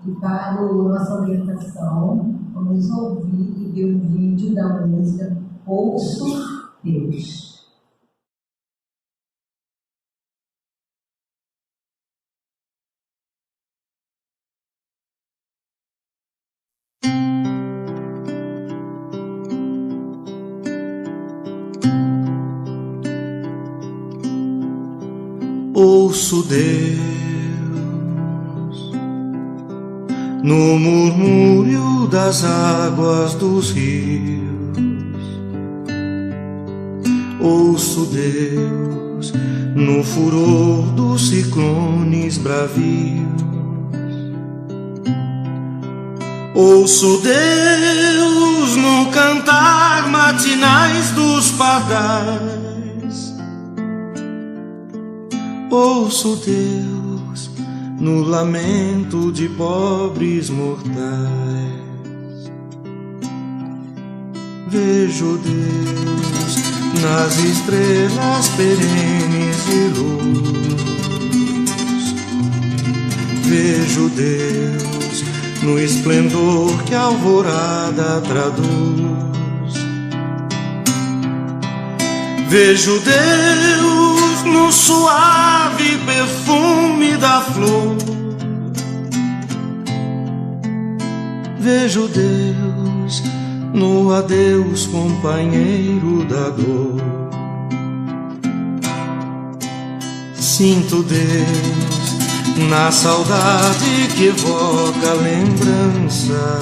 E para nossa orientação, vamos ouvir e ver o vídeo da música Ouço Deus. Ouço Deus no murmúrio das águas dos rios. Ouço Deus no furor dos ciclones bravios. Ouço Deus no cantar matinais dos pardais. Ouço Deus no lamento de pobres mortais. Vejo Deus nas estrelas perenes de luz. Vejo Deus no esplendor que a alvorada traduz. Vejo Deus no suave perfume da flor. Vejo Deus no adeus companheiro da dor. Sinto Deus na saudade que evoca a lembrança.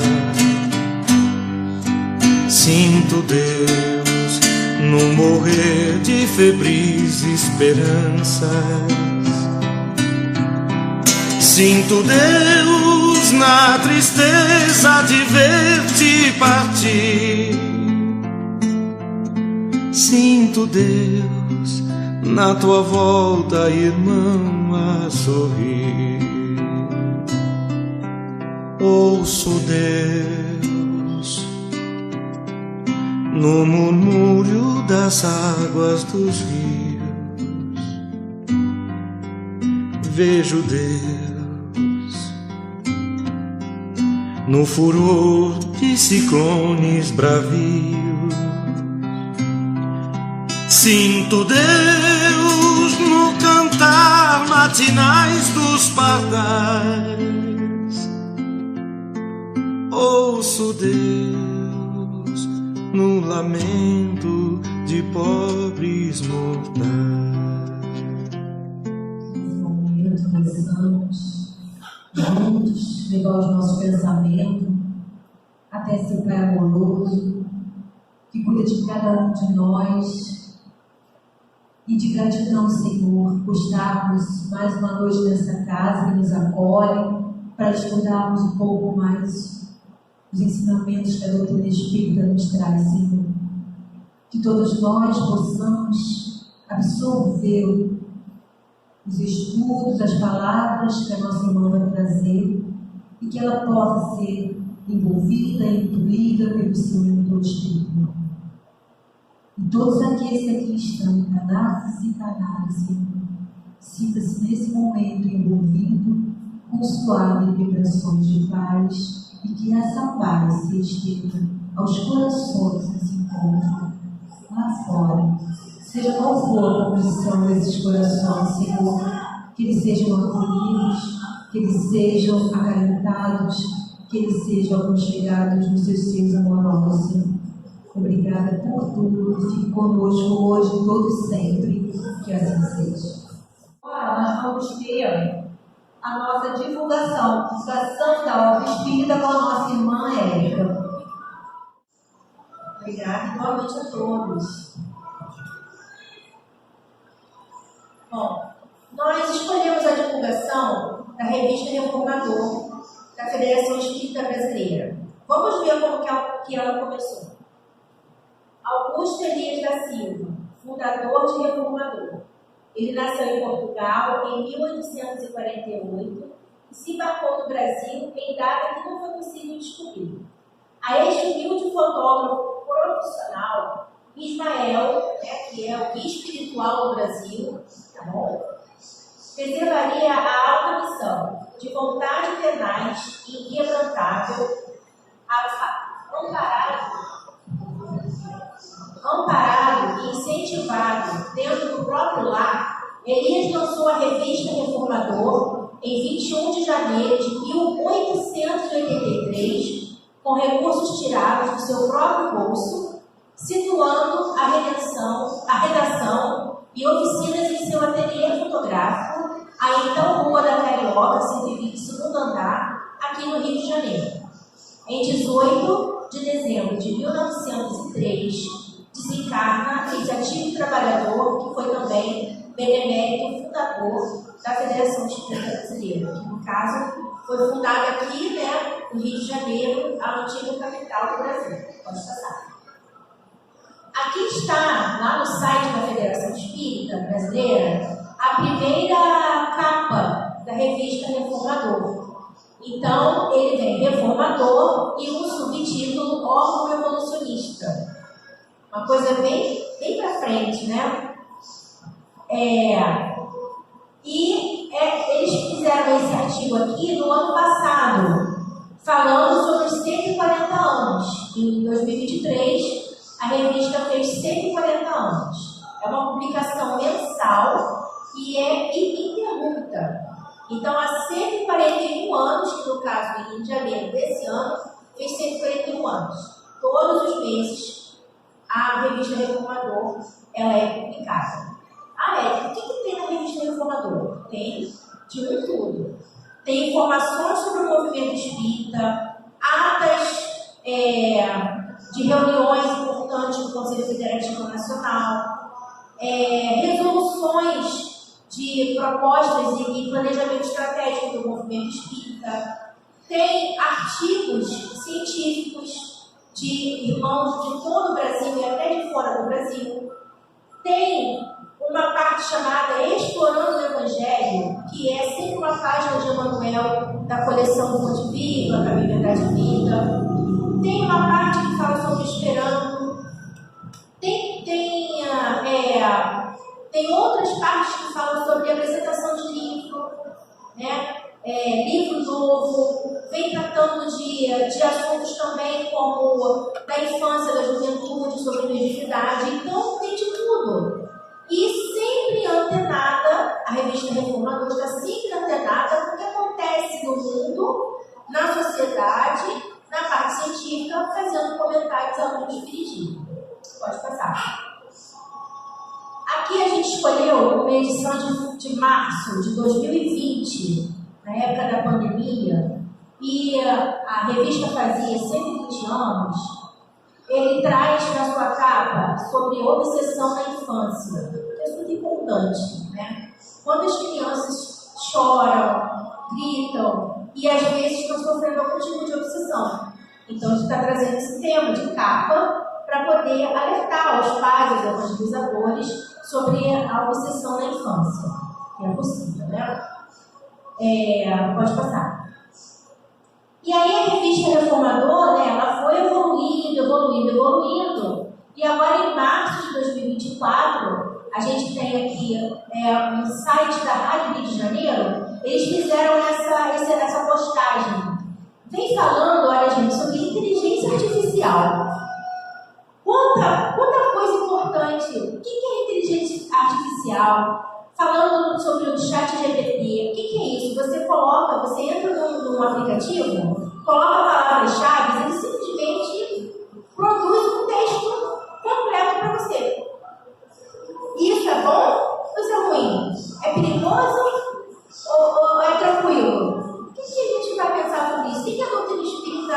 Sinto Deus no morrer de febris esperanças. Sinto Deus na tristeza de ver-te partir. Sinto Deus na tua volta, irmão, a sorrir. Ouço Deus no murmúrio das águas dos rios. Vejo Deus no furor de ciclones bravios. Sinto Deus no cantar matinais dos pardais. Ouço Deus no lamento de pobres mortais. Nesse momento, rezamos juntos, levar os nossos pensamentos até esse Pai amoroso que cuida de cada um de nós. E de gratidão, Senhor, por estarmos mais uma noite nessa casa que nos acolhe, para estudarmos um pouco mais os ensinamentos que a doutrina espírita nos traz, Senhor. Que todos nós possamos absorver os estudos, as palavras que a nossa irmã vai trazer, e que ela possa ser envolvida, intuída pelo ensino do Espírito. E todos aqueles que aqui estão, encarnados e desencarnados, Senhor, sinta-se nesse momento envolvido com suaves vibrações de paz, e que essa paz se estenda aos corações que se encontram lá fora. Seja qual for a condição desses corações, Senhor, que eles sejam acolhidos, que eles sejam acalentados, que eles sejam aconchegados nos seus seios amorosos, Senhor. Obrigada por tudo, fique conosco hoje, todo e sempre, que assim seja. Agora nós vamos ter a nossa divulgação da obra espírita com a nossa irmã Érica. Obrigada e boa noite a todos. Bom, nós escolhemos a divulgação da revista Reformador da Federação Espírita Brasileira. Vamos ver como que ela começou. Augusto Elias da Silva, fundador de Reformador. Ele nasceu em Portugal em 1848 e se embarcou no Brasil em data que não foi possível descobrir. A este humilde fotógrafo profissional, Ismael, que é o guia espiritual do Brasil, tá bom? Preservaria a alta missão de vontade tenaz e inquebrantável, amparado e incentivado dentro do próprio lar, Elias lançou a revista Reformador em 21 de janeiro de 1883, com recursos tirados do seu próprio bolso, situando a redação e oficinas em seu ateliê fotográfico, a então Rua da Carioca, 120, segundo andar, aqui no Rio de Janeiro. Em 18 de dezembro de 1903, desencarna esse antigo trabalhador, que foi também benemérito fundador da Federação Espírita Brasileira, que, no caso, foi fundada aqui, né, no Rio de Janeiro, a antiga capital do Brasil. Pode passar. Aqui está, lá no site da Federação Espírita Brasileira, a primeira capa da revista Reformador. Então, ele vem Reformador e um subtítulo Órgão Revolucionista. Uma coisa bem para frente, né? Eles fizeram esse artigo aqui no ano passado, falando sobre os 140 anos. Em 2023, a revista fez 140 anos. É uma publicação mensal e é ininterrupta. Então, há 141 anos, que no caso em janeiro desse ano, fez 141 anos. Todos os meses, a revista Reformador ela é publicada. O que tem na revista Reformador? Tem de um tudo. Tem informações sobre o movimento espírita, atas de reuniões importantes do Conselho Federativo Nacional, resoluções de propostas e planejamento estratégico do movimento espírita, tem artigos científicos de irmãos de todo o Brasil e até de fora do Brasil, tem uma parte chamada Explorando o Evangelho, que é sempre uma página de Emmanuel da coleção Fonte Viva, Caminho, Verdade e Vida. Tem uma parte que fala sobre Esperanto. Tem outras partes que falam sobre a apresentação de livro, né? Livro novo, vem tratando de assuntos também como da infância, da juventude, sobre mediunidade. Então, tem de tudo. E sempre antenada, a revista Reformador está sempre antenada com o que acontece no mundo, na sociedade, na parte científica, fazendo comentários a luz dirigir. Pode passar. Aqui a gente escolheu uma edição de março de 2020, na época da pandemia, e a revista fazia 120 anos. Ele traz na sua capa sobre obsessão na infância, que é muito importante, né? Quando as crianças choram, gritam e às vezes estão sofrendo algum tipo de obsessão. Então a gente está trazendo esse tema de capa para poder alertar os pais, os evangelizadores sobre a obsessão na infância, que é possível, né? Pode passar. E aí a revista Reformador, né, ela foi evoluindo. E agora em março de 2024, a gente tem aqui no site da Rádio Rio de Janeiro, eles fizeram essa postagem. Vem falando, olha gente, sobre inteligência artificial. Quanta coisa importante. O que é inteligência artificial? Falando sobre o ChatGPT, o que é isso? Você entra num aplicativo, coloca palavras-chave, ele simplesmente produz um texto completo para você. Isso é bom ou isso é ruim? É perigoso ou é tranquilo? O que a gente vai pensar sobre isso? O que a doutrina espírita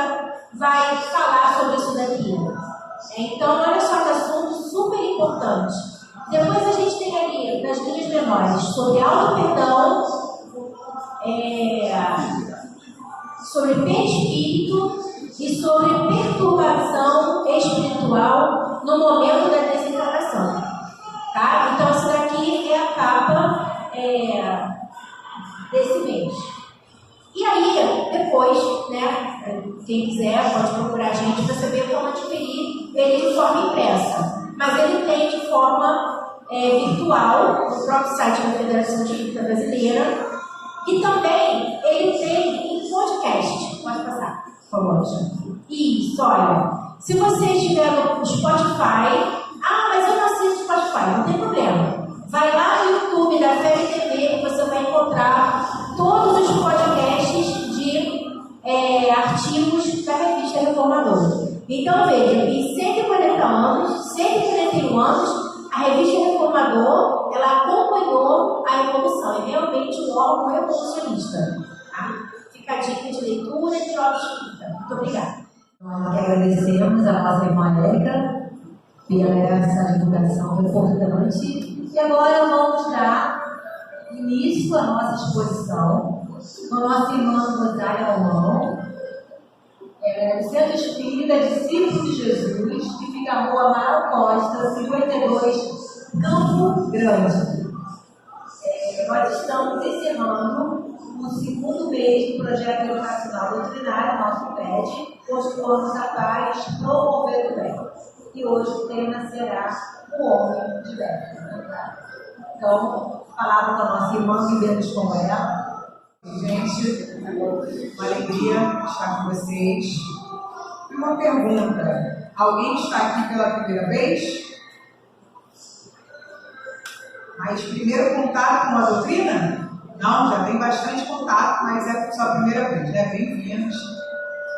vai falar sobre isso daqui? Então, olha só que assunto super importante. Depois a gente tem ali, nas linhas menores, sobre auto-perdão, sobre perispírito e sobre perturbação espiritual no momento da desencarnação. Tá? Então, essa daqui é a capa desse mês. E aí, depois, né, quem quiser pode procurar a gente para saber como adquirir ele de forma impressa. Mas ele tem de forma virtual, no próprio site da Federação Espírita Brasileira, E também ele tem em podcast. Pode passar, por favor. Isso, olha. Se você estiver no Spotify, mas eu não assisto Spotify, não tem problema. Vai lá no YouTube da Fé TV e você vai encontrar todos os podcasts de artigos da revista Reformador. Então veja, em 140 anos, 141 anos, a revista Reformador, ela acompanhou a evolução, é realmente um órgão revolucionista. Tá? Fica a dica de leitura e de obra escrita. Muito obrigada. Nós agradecemos a nossa irmã Érica pela essa divulgação importante. E agora vamos dar início à nossa exposição com a nossa irmã Rosália Romão, do Centro Espírita Discípulos de Jesus, que fica na Rua Amaral Costa, 52, Campo Grande. Nós estamos encerrando o segundo mês do projeto educacional doutrinário, nosso PED, Postulamos a Paz, Promover o Bem. E hoje o tema será o homem de bem. Então, palavra da nossa irmã, vivemos com ela. Gente, uma alegria estar com vocês. E uma pergunta: alguém está aqui pela primeira vez? Mas primeiro contato com a doutrina? Não, já tem bastante contato, mas é só a primeira vez, né? Bem-vindos.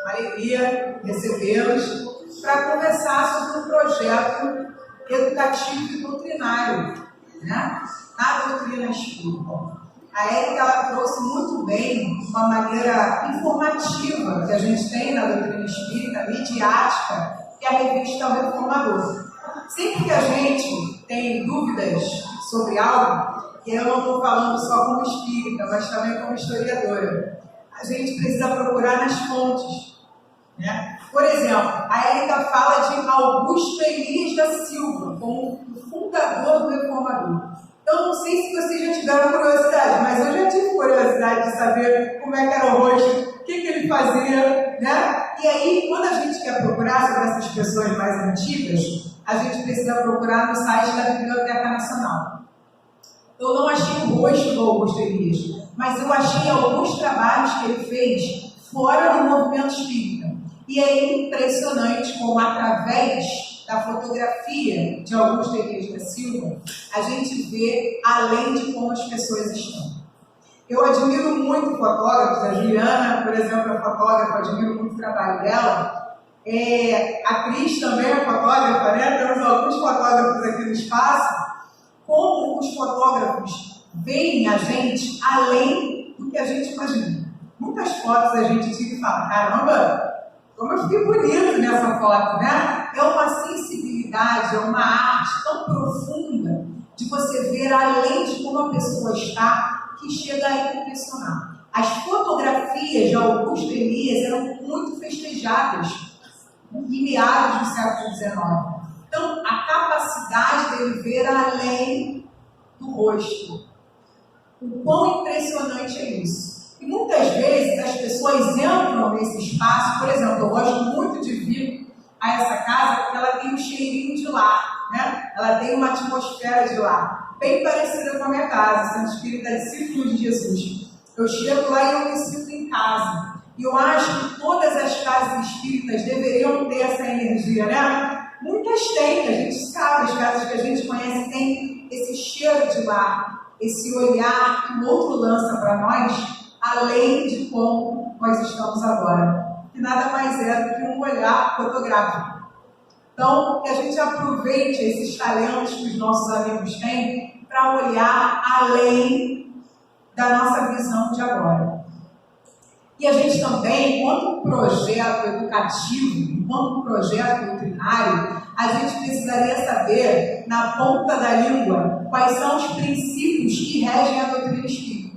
Uma alegria recebê-los para conversar sobre um projeto educativo e doutrinário, né? Na doutrina espírita. A Érica, ela trouxe muito bem uma maneira informativa que a gente tem na doutrina espírita, midiática, que é a revista O Reformador. Sempre que a gente tem dúvidas sobre algo, e eu não estou falando só como espírita, mas também como historiadora, a gente precisa procurar nas fontes, né? Por exemplo, a Érica fala de Augusto Elias da Silva como o fundador do Reformador. Eu não sei se vocês já tiveram curiosidade, mas eu já tive curiosidade de saber como é que era o rosto, o que ele fazia, né? E aí, quando a gente quer procurar sobre essas pessoas mais antigas, a gente precisa procurar no site da Biblioteca Nacional. Eu não achei o rosto do Augusto Elias, mas eu achei alguns trabalhos que ele fez fora do movimento espírita. E é impressionante como, através da fotografia de Augusto Elias da Silva, a gente vê além de como as pessoas estão. Eu admiro muito fotógrafos, a Juliana, por exemplo, é fotógrafa, admiro muito o trabalho dela. A Cris também é fotógrafa, né? Temos alguns fotógrafos aqui no espaço. Como os fotógrafos veem a gente além do que a gente imagina. Muitas fotos a gente tira e fala: caramba, como eu fiquei bonito nessa foto, né? É uma sensibilidade, é uma arte tão profunda de você ver além de como a pessoa está, que chega a impressionar. As fotografias de Augusto Elias eram muito festejadas em meados do século XIX. Então, a capacidade dele ver além do rosto. O quão impressionante é isso. E muitas vezes as pessoas entram nesse espaço. Por exemplo, eu gosto muito de vir a essa casa porque ela tem um cheirinho de lar, né? Ela tem uma atmosfera de lar, bem parecida com a minha casa, Centro Espírita Discípulos de Jesus. Eu chego lá e eu me sinto em casa. E eu acho que todas as casas espíritas deveriam ter essa energia, né? Muitas têm, a gente sabe, as casas que a gente conhece têm esse cheiro de lar, esse olhar que o outro lança para nós, além de como nós estamos agora, que nada mais é do que um olhar fotográfico. Então, que a gente aproveite esses talentos que os nossos amigos têm para olhar além da nossa visão de agora. E a gente também, enquanto projeto educativo, enquanto projeto doutrinário, a gente precisaria saber, na ponta da língua, quais são os princípios que regem a doutrina espírita.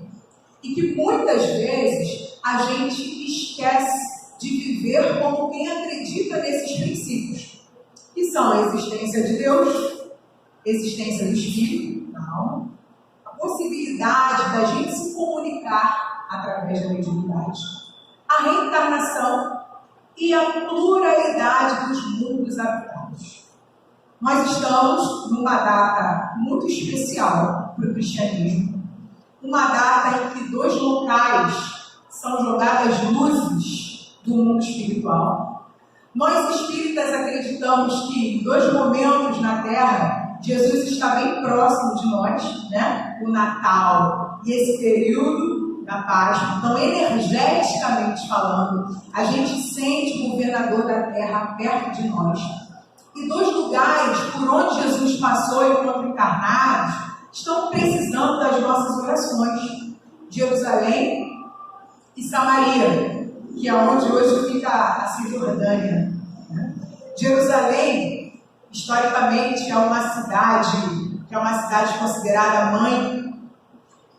E que muitas vezes a gente esquece de viver como quem acredita nesses princípios, que são a existência de Deus, existência do Espírito, não, a possibilidade da gente se comunicar através da mediunidade, a reencarnação e a pluralidade dos mundos habitados. Nós estamos numa data muito especial para o cristianismo, uma data em que 2 locais são jogadas luzes do mundo espiritual. Nós espíritas acreditamos que em 2 momentos na Terra, Jesus está bem próximo de nós, né? O Natal e esse período da Páscoa. Então, energeticamente falando, a gente sente o governador da Terra perto de nós. E 2 lugares por onde Jesus passou enquanto encarnados estão precisando das nossas orações: Jerusalém e Samaria, que é onde hoje fica a Cisjordânia. Né? Jerusalém, historicamente, é uma cidade considerada mãe,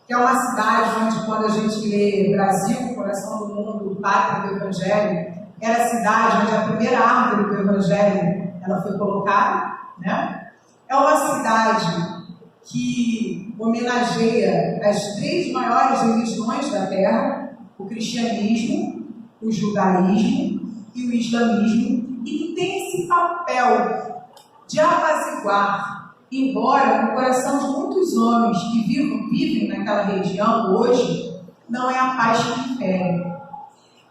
que é uma cidade onde, quando a gente lê Brasil, coração do mundo, pátria do Evangelho, era a cidade onde a primeira árvore do Evangelho ela foi colocada, né? É uma cidade que homenageia as 3 maiores religiões da Terra: o cristianismo, o judaísmo e o islamismo, e que tem esse papel de apaziguar, embora no coração de muitos homens que vivem naquela região hoje, não é a paz que impere.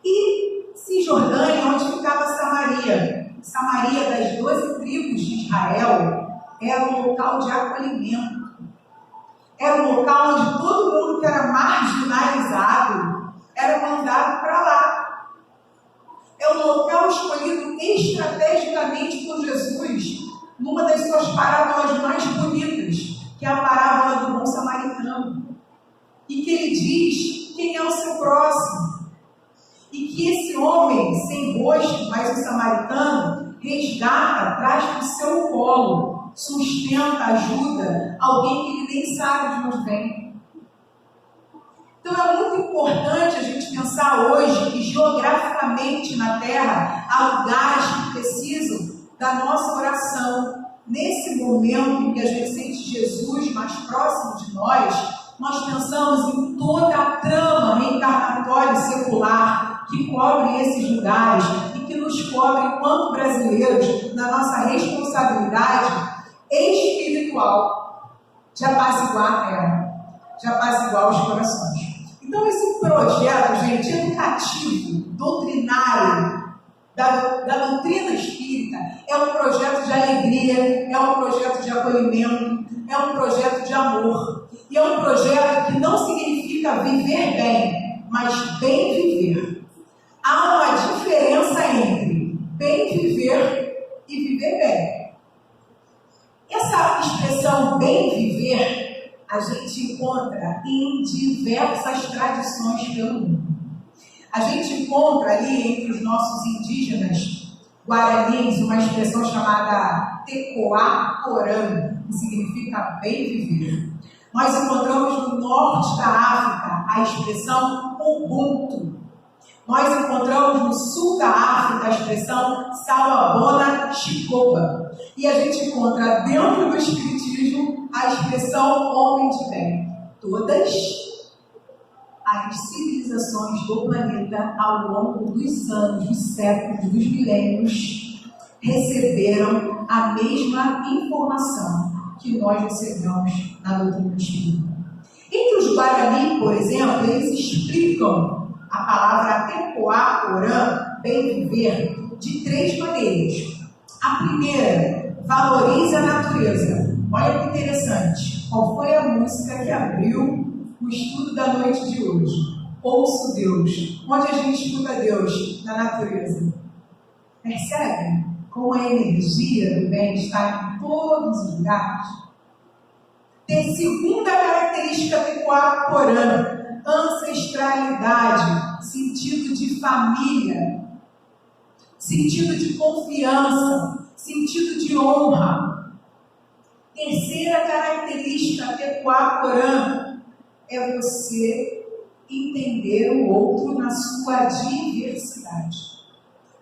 E Cisjordânia, onde ficava Samaria. Samaria, das 12 tribos de Israel, era um local de acolhimento. Era um local onde todo mundo que era marginalizado era mandado para lá. É um local escolhido estrategicamente por Jesus numa das suas parábolas mais bonitas, que é a parábola do bom samaritano, e que ele diz quem é o seu próximo. E que esse homem sem rosto, mas o samaritano, resgata, traz para o seu colo, sustenta, ajuda alguém que ele nem sabe de onde vem. Então é muito importante a gente pensar hoje que geograficamente na Terra há lugares que precisam da nossa oração. Nesse momento em que a gente sente Jesus mais próximo de nós pensamos em toda a trama reencarnatória e secular que cobre esses lugares e que nos cobre, enquanto brasileiros, na nossa responsabilidade espiritual de apaziguar a terra, de apaziguar os corações. Então, esse projeto, gente, educativo, doutrinário, da doutrina espírita, é um projeto de alegria, é um projeto de acolhimento, é um projeto de amor. E é um projeto que não significa viver bem, mas bem viver. Há uma diferença entre bem viver e viver bem. Essa expressão bem viver, a gente encontra em diversas tradições pelo mundo. A gente encontra ali entre os nossos indígenas guaranis uma expressão chamada Tecoá Porã, que significa bem viver. Nós encontramos no norte da África a expressão Ubuntu. Nós encontramos no sul da África a expressão Sawabona Chikoba. E a gente encontra dentro do espiritismo a expressão homem de bem. Todas as civilizações do planeta, ao longo dos anos, dos séculos, dos milênios, receberam a mesma informação que nós recebemos na doutrina espírita. Entre os Guarani, por exemplo, eles explicam a palavra Tecoá Porã, bem viver, de 3 maneiras. A primeira, valorize a natureza. Olha que interessante. Qual foi a música que abriu o estudo da noite de hoje? Ouço Deus. Onde a gente escuta Deus? Na natureza. Percebe como a energia do bem está em todos os lugares? Tem segunda característica Tecoá Porã: ancestralidade, sentido de família, sentido de confiança, sentido de honra. Terceira característica Tecoá Porã é você entender o outro na sua diversidade.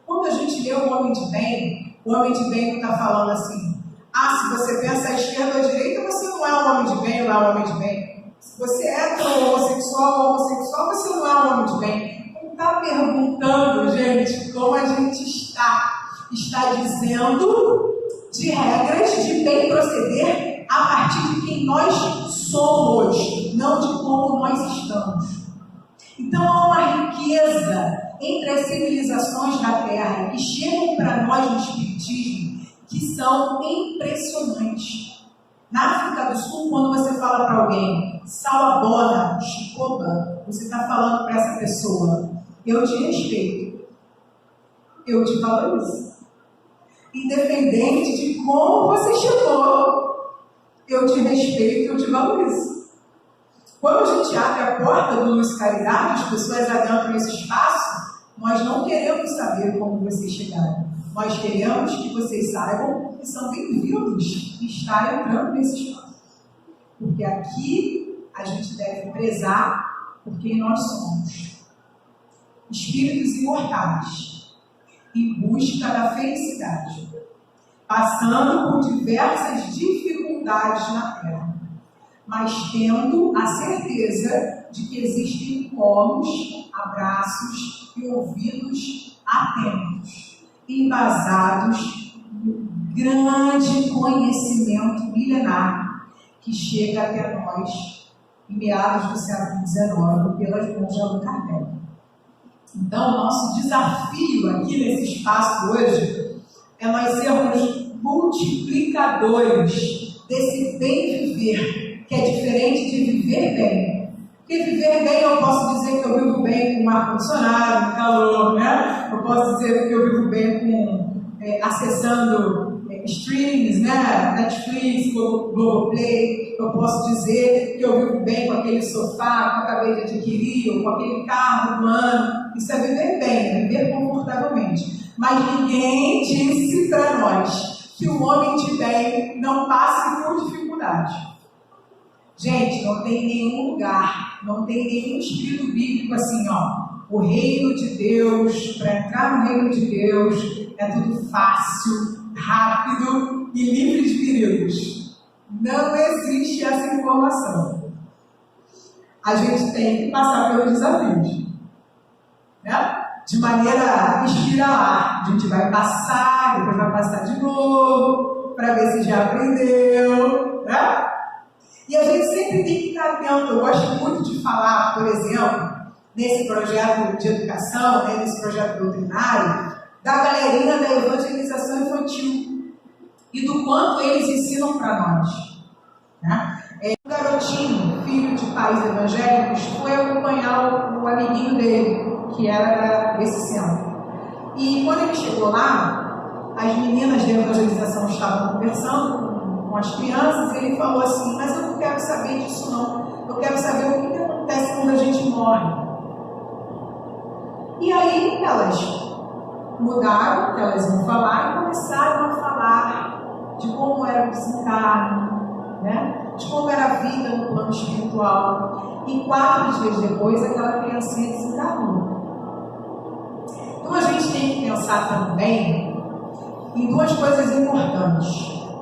Quando a gente lê o homem de bem não está falando assim: se você pensa à esquerda ou à direita, você não é um homem de bem, não é um homem de bem. Se você é homossexual ou homossexual, você não é um homem de bem. Não está perguntando, gente, como a gente está. Está dizendo de regras de bem proceder a partir de quem nós somos, não de como nós estamos. Então há uma riqueza entre as civilizações da Terra que chegam para nós no Espiritismo que são impressionantes. Na África do Sul, quando você fala para alguém Salabona, Chicoba, você está falando para essa pessoa: eu te respeito, eu te valorizo. Independente de como você chegou, eu te respeito, eu te valorizo. Quando a gente abre a porta do Luz e Caridade, as pessoas adentram esse espaço, nós não queremos saber como vocês chegaram. Nós queremos que vocês saibam que são bem-vindos e estar entrando nesse espaço. Porque aqui a gente deve prezar por quem nós somos. Espíritos imortais, em busca da felicidade, passando por diversas dificuldades na Terra, mas tendo a certeza de que existem colos, abraços e ouvidos atentos, embasados no grande conhecimento milenar que chega até nós em meados do século XIX pelas mãos de Allan Kardec. Então, o nosso desafio aqui nesse espaço hoje é nós sermos multiplicadores desse bem viver, que é diferente de viver bem. Porque viver bem, eu posso dizer que eu vivo bem com ar-condicionado, calor, né? Eu posso dizer que eu vivo bem com acessando streams, né? Netflix, Globoplay. Eu posso dizer que eu vivo bem com aquele sofá que eu acabei de adquirir, ou com aquele carro do ano. Isso é viver bem, é viver confortavelmente. Mas ninguém disse para nós que o homem de bem não passe por dificuldade. Gente, não tem nenhum lugar, não tem nenhum escrito bíblico assim, ó. O reino de Deus, para entrar no reino de Deus, é tudo fácil, rápido e livre de perigos. Não existe essa informação. A gente tem que passar pelos desafios, né? De maneira espiralar. A gente vai passar, depois vai passar de novo, para ver se já aprendeu, né? E a gente sempre tem que estar atento. Eu gosto muito de falar, por exemplo, nesse projeto de educação, né, nesse projeto doutrinário, da galerinha da evangelização infantil e do quanto eles ensinam para nós. Né? Um garotinho, filho de pais evangélicos, foi acompanhar o amiguinho dele, que era desse centro. E quando ele chegou lá, as meninas da evangelização estavam conversando com as crianças, e ele falou assim: mas eu não quero saber disso não, eu quero saber o que acontece quando a gente morre. E aí elas mudaram, elas iam falar, e começaram a falar de como era o desencarne, né? De como era a vida no plano espiritual. E 4 dias depois, aquela criancinha desencarnou. Então a gente tem que pensar também em 2 coisas importantes.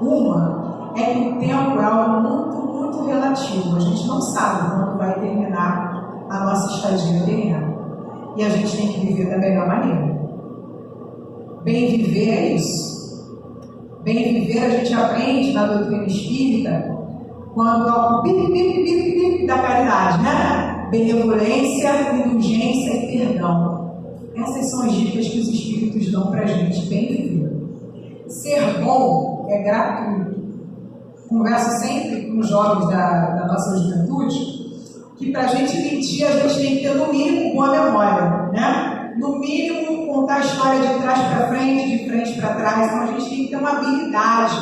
Uma é que o tempo é algo muito, muito relativo. A gente não sabe quando vai terminar a nossa estadia terrena. E a gente tem que viver da melhor maneira. Bem viver é isso. Bem viver a gente aprende na doutrina espírita quando há o pipi da caridade, né? Benevolência, indulgência e perdão. Essas são as dicas que os espíritos dão para a gente bem viver. Ser bom é gratuito. Converso sempre com os jovens da nossa juventude que para a gente mentir, a gente tem que ter no mínimo boa memória, né? No mínimo contar a história de trás para frente, de frente para trás. Então a gente tem que ter uma habilidade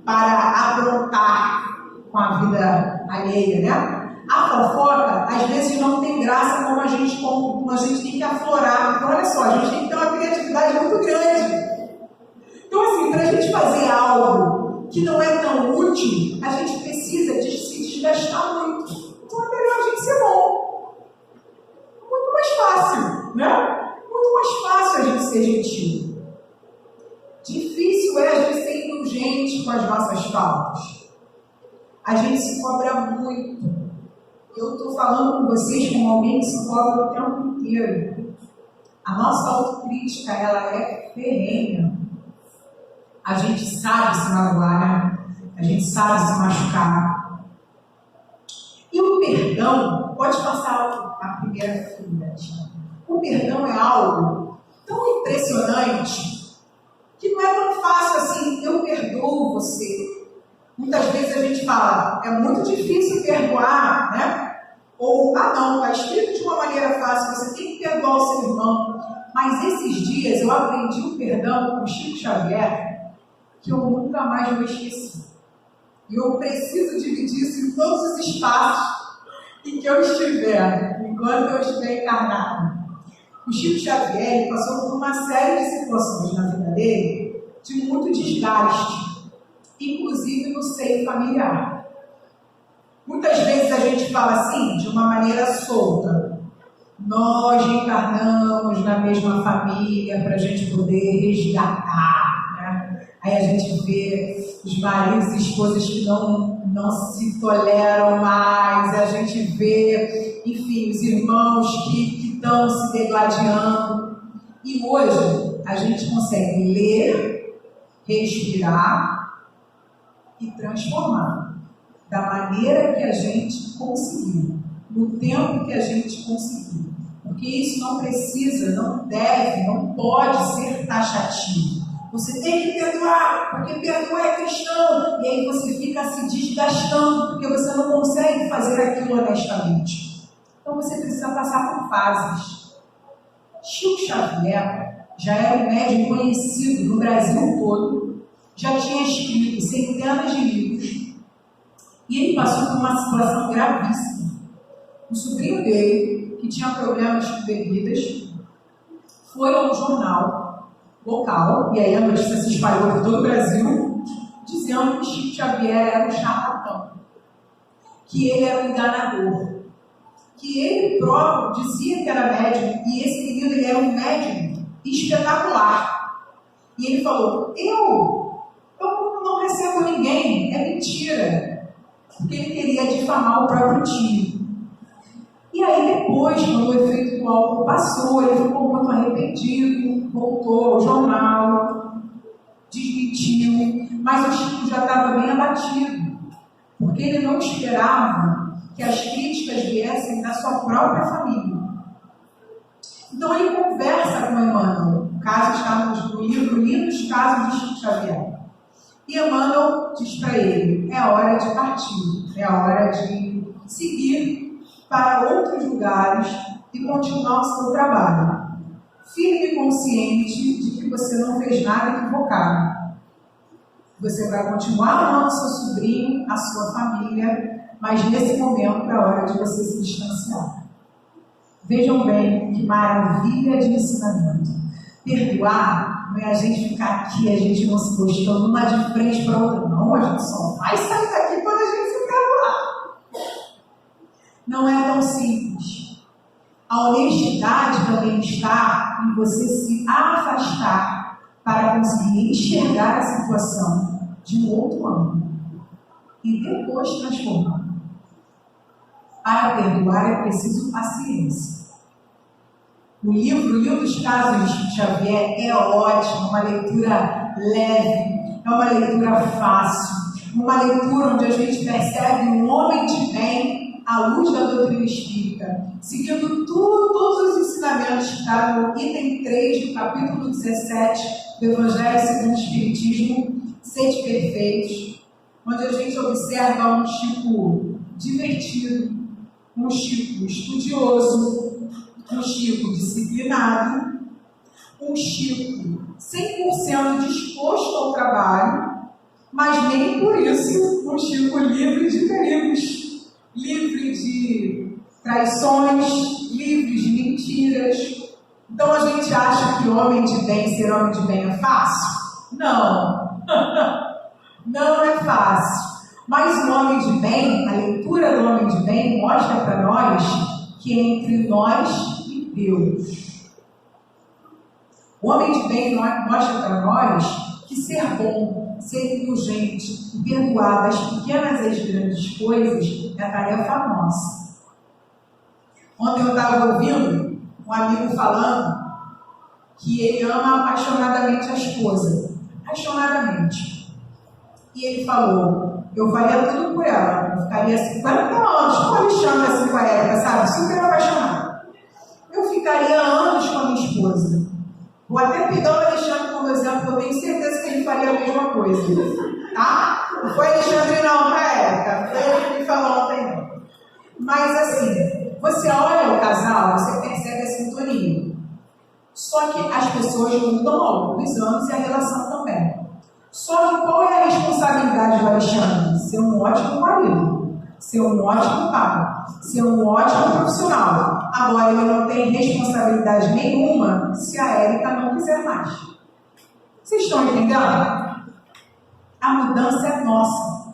para aprontar com a vida alheia, né? A fofoca, às vezes, não tem graça como a gente tem que aflorar. Então, olha só, a gente tem que ter uma criatividade muito grande. Então, assim, para a gente fazer algo que não é tão útil, a gente precisa de se desgastar muito. Então, é melhor a gente ser bom. Muito mais fácil, né? Muito mais fácil a gente ser gentil. Difícil é a gente ser indulgente com as nossas faltas. A gente se cobra muito. Eu estou falando com vocês como alguém que se cobra o tempo inteiro. A nossa autocrítica, ela é ferrenha. A gente sabe se magoar, né? A gente sabe se machucar. E o perdão perdão, pode passar a primeira filha. O perdão é algo tão impressionante que não é tão fácil assim, eu perdoo você. Muitas vezes a gente fala, é muito difícil perdoar, né? Ou, não, está escrito de uma maneira fácil, você tem que perdoar o seu irmão. Mas esses dias eu aprendi o perdão com Chico Xavier, que eu nunca mais vou esquecer. E eu preciso dividir isso em todos os espaços em que eu estiver, enquanto eu estiver encarnado. O Chico Xavier ele passou por uma série de situações na vida dele de muito desgaste, inclusive no seio familiar. Muitas vezes a gente fala assim, de uma maneira solta. Nós encarnamos na mesma família para a gente poder resgatar, né? Aí a gente vê os maridos e esposas que não se toleram mais, a gente vê, enfim, os irmãos que estão se degladiando. E hoje a gente consegue ler, respirar e transformar da maneira que a gente conseguiu, no tempo que a gente conseguiu. Porque isso não precisa, não deve, não pode ser taxativo. Você tem que perdoar, porque perdoar é cristão. E aí você fica se desgastando, porque você não consegue fazer aquilo honestamente. Então você precisa passar por fases. Chico Xavier já era um médium conhecido no Brasil todo, já tinha escrito centenas de livros, e ele passou por uma situação gravíssima. O sobrinho dele, que tinha problemas com bebidas, foi ao jornal local, e aí a notícia se espalhou por todo o Brasil, dizendo que Chico Xavier era um charlatão, que ele era um enganador, que ele próprio dizia que era médium, e esse menino ele era um médium espetacular. E ele falou, eu não recebo ninguém, é mentira. Porque ele queria difamar o próprio tio. E aí depois, quando o efeito do álcool passou, ele ficou muito arrependido, voltou ao jornal, desmentiu, mas o Chico já estava bem abatido, porque ele não esperava que as críticas viessem da sua própria família. Então ele conversa com Emmanuel, caso estamos no livro Lindos Casos de Chico Xavier. E Emmanuel diz para ele, é hora de partir, é hora de seguir para outros lugares e continuar o seu trabalho. Firme e consciente de que você não fez nada equivocado. Você vai continuar amando seu sobrinho, a sua família, mas nesse momento é hora de você se distanciar. Vejam bem que maravilha de ensinamento. Perdoar não é a gente ficar aqui, a gente não se gostando, uma de frente para a outra. Não, a gente só vai sair daqui quando a gente se perdoar. Não é tão simples. A honestidade também está em você se afastar para conseguir enxergar a situação de um outro ângulo e depois transformar. Para perdoar é preciso paciência. O livro Lindos Casos de Chico Xavier é ótimo, uma leitura leve, é uma leitura fácil, uma leitura onde a gente percebe um homem de bem à luz da doutrina espírita, seguindo todos os ensinamentos que estão no item 3 do capítulo 17 do Evangelho segundo o Espiritismo, Sede Perfeitos, onde a gente observa um Chico divertido, um Chico estudioso, um Chico disciplinado, um Chico 100% disposto ao trabalho, mas nem por isso um Chico livre de perigos, livre de traições, livre de mentiras. Então a gente acha que homem de bem, ser homem de bem é fácil? Não, não é fácil. Mas o homem de bem, a leitura do homem de bem mostra para nós que é entre nós e Deus. O homem de bem mostra para nós que ser bom, ser indulgente e perdoar das pequenas às grandes coisas é a tarefa nossa. Ontem eu estava ouvindo um amigo falando que ele ama apaixonadamente a esposa. Apaixonadamente. E ele falou, eu faria tudo por ela, Eu ficaria 50 anos com o Alexandre, assim, com a Érica, sabe? Super apaixonada. Eu ficaria anos com a minha esposa. Vou até pegar o Alexandre como exemplo, porque eu tenho certeza que ele faria a mesma coisa. Tá? Não foi Alexandre não, tá, Érica? Foi ele que me falou ontem não. Mas assim, você olha o casal, você percebe a sintonia. Só que as pessoas mudam ao longo dos anos e a relação também. Só que qual é a responsabilidade do Alexandre? Ser um ótimo marido, ser um ótimo pai, ser um ótimo profissional. Agora ele não tem responsabilidade nenhuma se a Érica não quiser mais. Vocês estão entendendo? A mudança é nossa.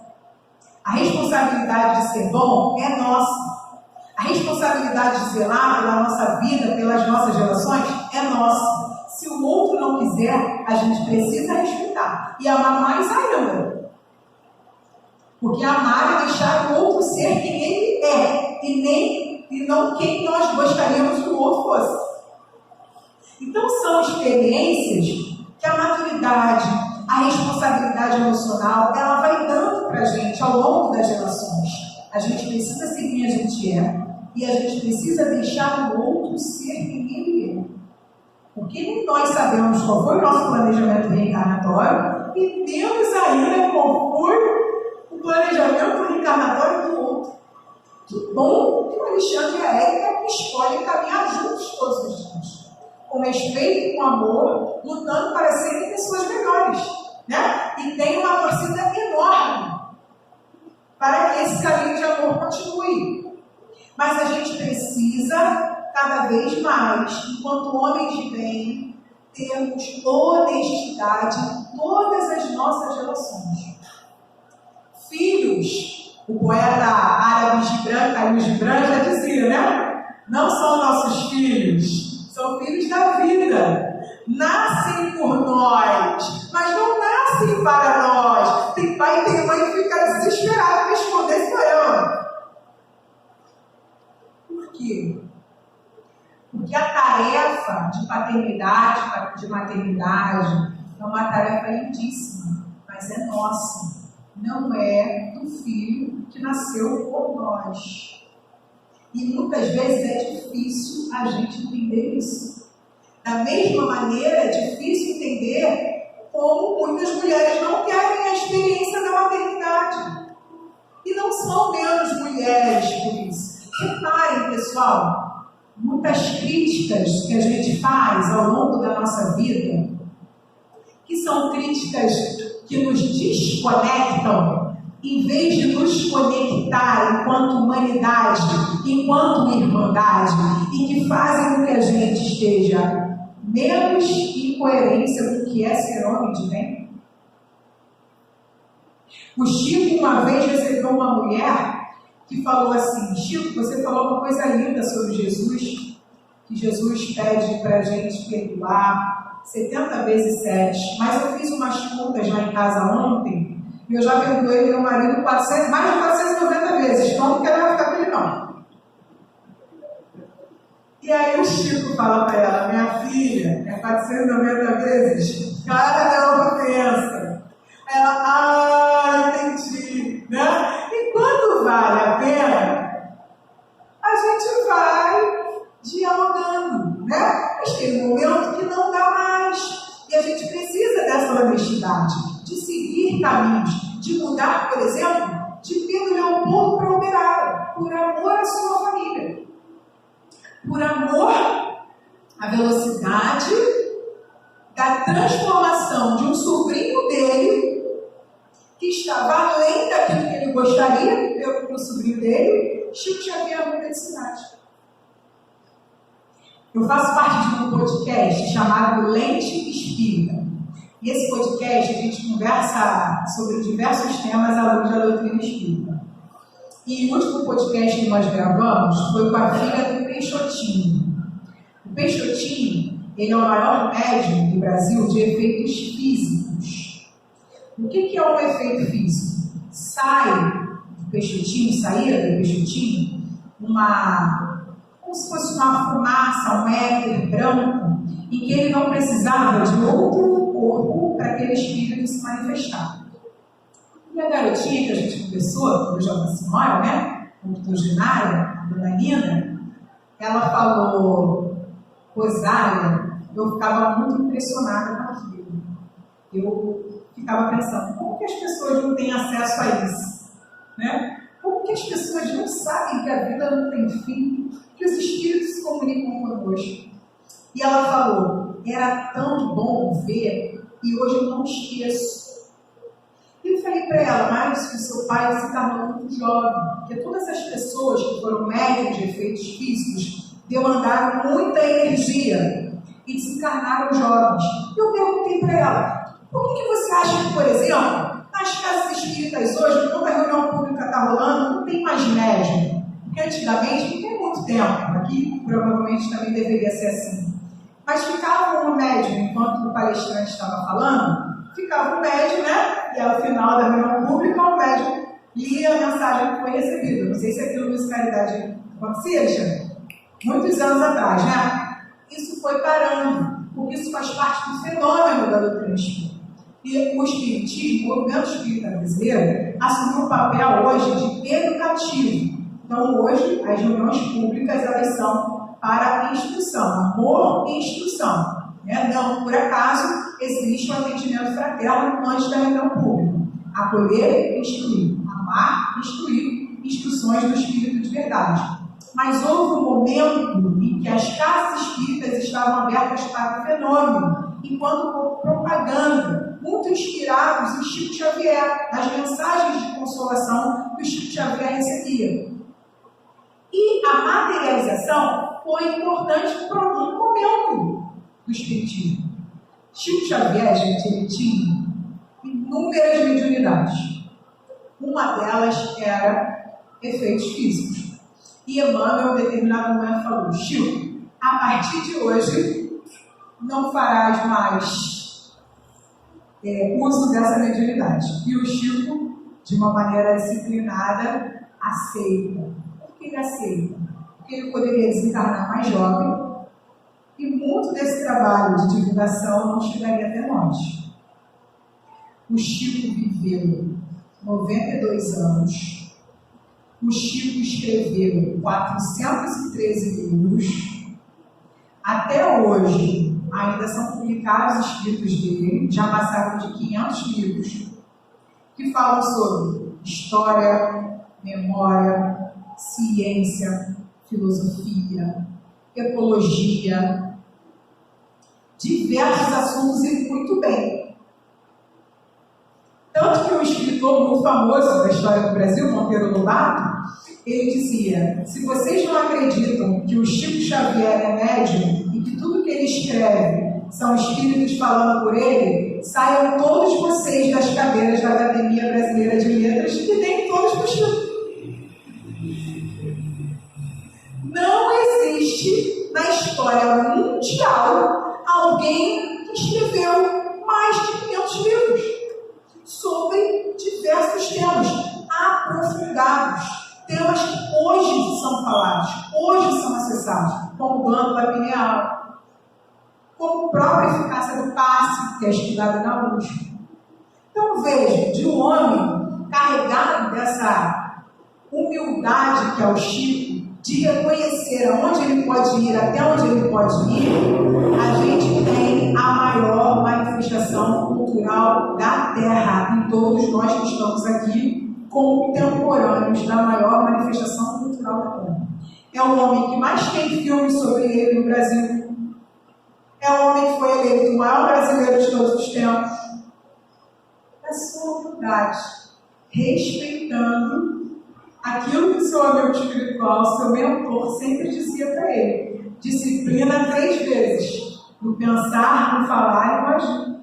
A responsabilidade de ser bom é nossa. A responsabilidade de zelar pela nossa vida, pelas nossas relações, é nossa. Se o outro não quiser, a gente precisa respeitar. E amar mais ainda. Porque amar é deixar o outro ser quem ele é. E não quem nós gostaríamos que o outro fosse. Então são experiências que a maturidade, a responsabilidade emocional, ela vai dando para a gente ao longo das gerações. A gente precisa ser quem a gente é. E a gente precisa deixar o outro ser quem ele é. Porque nem nós sabemos qual foi o nosso planejamento reencarnatório e temos ainda qual foi o planejamento reencarnatório do outro. Que bom que o Alexandre e a Érica escolhem caminhar juntos todos os dias. Com respeito, com amor, lutando para serem pessoas melhores. Né? E tem uma torcida enorme para que esse caminho de amor continue. Mas a gente precisa, cada vez mais, enquanto homens de bem, termos honestidade em todas as nossas relações. Filhos, o poeta árabe Khalil Gibran já dizia, né? Não são nossos filhos, são filhos da vida. Nascem por nós, mas não nascem para nós. Tem pai e tem mãe que fica desesperado para responder, sou eu. Por quê? Porque a tarefa de paternidade, de maternidade, é uma tarefa lindíssima, mas é nossa. Não é do filho que nasceu por nós. E muitas vezes é difícil a gente entender isso. Da mesma maneira, é difícil entender como muitas mulheres não querem a experiência da maternidade. E não são menos mulheres por isso. Reparem, pessoal, muitas críticas que a gente faz ao longo da nossa vida, que são críticas que nos desconectam, em vez de nos conectar enquanto humanidade, enquanto irmandade, e que fazem com que a gente esteja menos em coerência com o que é ser homem de bem. O Chico uma vez recebeu uma mulher que falou assim: Chico, você falou uma coisa linda sobre Jesus, que Jesus pede para a gente perdoar 70 vezes 7, mas eu fiz umas contas lá em casa ontem e eu já perdoei meu marido mais de 490 vezes, então não quero mais ficar com ele não. E aí o Chico fala para ela: minha filha, é 490 vezes? Cara, é uma ofensa. Ela, entendi, né? E quando vale a pena, a gente vai dialogando, né? Mas tem um momento que não dá mais. E a gente precisa dessa honestidade, de seguir caminhos, de mudar, por exemplo, de Pedro Leopoldo para Operário, por amor à sua família. Por amor à velocidade da transformação de um sobrinho dele, que estava além daquilo que ele gostaria para o sobrinho dele, Chico Xavier muda de cidade. Eu faço parte de um podcast chamado Lente Espírita. E esse podcast a gente conversa sobre diversos temas à luz da doutrina espírita. E o último podcast que nós gravamos foi com a filha do Peixotinho. O Peixotinho, ele é o maior médium do Brasil de efeitos físicos. O que é um efeito físico? Saía do Peixotinho, como se fosse uma fumaça, um éter branco, em que ele não precisava de outro corpo para aquele espírito se manifestar. E a garotinha que a gente conversou, que hoje é uma senhora, né? Octogenária, a dona Nina, ela falou: Rosália, eu ficava muito impressionada com aquilo. Eu ficava pensando, como que as pessoas não têm acesso a isso? Né? Como que as pessoas não sabem que a vida não tem fim, que os espíritos se comunicam conosco? E ela falou, era tão bom ver, e hoje eu não esqueço. E eu falei para ela, mas que o seu pai se tornou muito jovem, porque todas essas pessoas que foram médiums de efeitos físicos demandaram muita energia e desencarnaram jovens. Eu perguntei para ela, por que você acha que, por exemplo, nas casas espíritas hoje, quando a reunião pública está rolando, não tem mais médium? Porque antigamente, não tem muito tempo, aqui provavelmente também deveria ser assim. Mas ficava um médium, enquanto o palestrante estava falando, ficava um médium, né? E ao final da reunião pública, o médium lia a mensagem que foi recebida. Não sei se aquilo musicalidade acontecia, Alexandre? Muitos anos atrás, né? Isso foi parando, porque isso faz parte do fenômeno da doutrina espírita. E o espiritismo, o movimento espírita brasileiro, assumiu um papel hoje de educativo. Então, hoje, as reuniões públicas, elas são para instrução, amor e instrução. Né? Não, por acaso, existe um atendimento fraterno antes da reunião pública. Acolher e instruir. Amar e instruir. Instruções do Espírito de verdade. Mas houve um momento em que as casas espíritas estavam abertas para o fenômeno, enquanto propaganda, muito inspirados em Chico Xavier, nas mensagens de consolação que o Chico Xavier recebia. E a materialização foi importante para um momento do espiritismo. Chico Xavier, gente, ele tinha inúmeras mediunidades. Uma delas era efeitos físicos. E Emmanuel, em determinado momento, falou: Chico, a partir de hoje, não farás mais uso dessa mediunidade. E o Chico, de uma maneira disciplinada, aceita. Por que ele aceita? Porque ele poderia desencarnar mais jovem e muito desse trabalho de divulgação não chegaria até nós. O Chico viveu 92 anos. O Chico escreveu 413 livros. Até hoje, ainda são publicados os escritos dele, já passaram de 500 livros, que falam sobre história, memória, ciência, filosofia, ecologia, diversos assuntos e muito bem. Tanto que um escritor muito famoso da história do Brasil, Monteiro Lobato, ele dizia: se vocês não acreditam que o Chico Xavier é médium e que tudo que ele escreve são espíritos falando por ele, saiam todos vocês das cadeiras da Academia Brasileira de Letras e deem todos para o Chico. Não existe na história mundial alguém que escreveu mais de 500 livros sobre diversos temas aprofundados. Temas que hoje são falados, hoje são acessados, como glândula pineal, como própria eficácia do passe, que é estudada na USP. Então veja, de um homem carregado dessa humildade que é o Chico, de reconhecer aonde ele pode ir, até onde ele pode ir, a gente tem a maior manifestação cultural da Terra, em todos nós que estamos aqui, contemporâneos da maior manifestação cultural da Terra. É o homem que mais tem filmes sobre ele no Brasil. É o homem que foi eleito o maior brasileiro de todos os tempos. É sua humildade, respeitando aquilo que o seu amigo espiritual, seu mentor, sempre dizia para ele: disciplina 3 vezes, no pensar, no falar e no agir.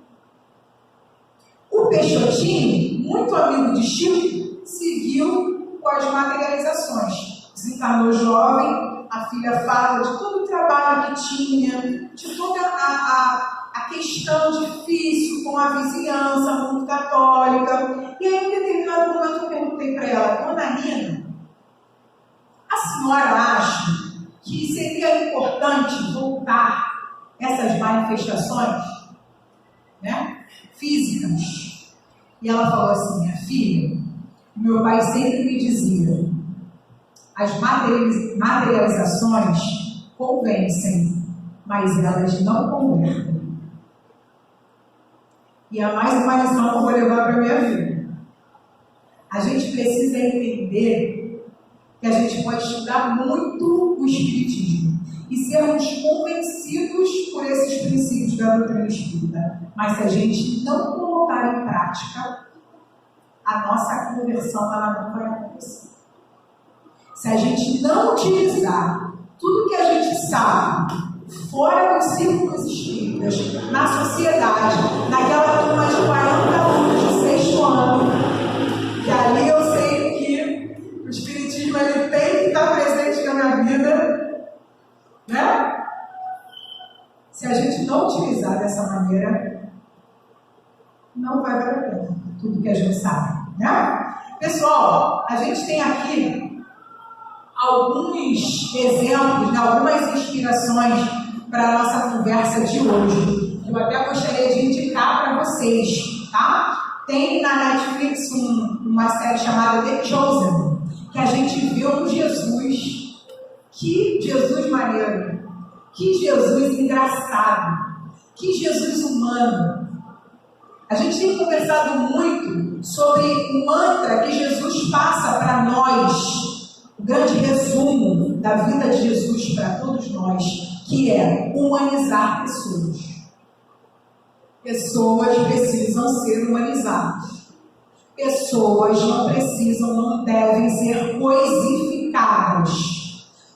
O Peixotinho, muito amigo de Chico, seguiu com as materializações. Desencarnou jovem, a filha fala de todo o trabalho que tinha, de toda a questão difícil com a vizinhança muito católica. E aí, em determinado momento, eu perguntei para ela: Dona Nina, a senhora acha que seria importante voltar essas manifestações, né, físicas? E ela falou assim: minha filha, meu pai sempre me dizia, as materializações convencem, mas elas não convertem. E há mais uma lição que eu vou levar para a minha vida. A gente precisa entender que a gente pode estudar muito o Espiritismo e sermos convencidos por esses princípios da doutrina espírita. Mas se a gente não colocar em prática, a nossa conversão ela não vai acontecer. Se a gente não utilizar tudo que a gente sabe fora dos círculos espíritas, na sociedade, naquela turma de 40 alunos de 6º ano, que ali eu sei que o Espiritismo ele tem que estar presente na minha vida, né? Se a gente não utilizar dessa maneira, não vai valer a pena tudo que a gente sabe, né? Pessoal, a gente tem aqui alguns exemplos, né, algumas inspirações para a nossa conversa de hoje. Eu até gostaria de indicar para vocês, tá? Tem na Netflix uma série chamada The Chosen, que a gente viu um Jesus. Que Jesus maneiro, que Jesus engraçado, que Jesus humano. A gente tem conversado muito sobre o mantra que Jesus passa para nós, o grande resumo da vida de Jesus para todos nós, que é humanizar pessoas. Pessoas precisam ser humanizadas. Pessoas não devem ser coisificadas.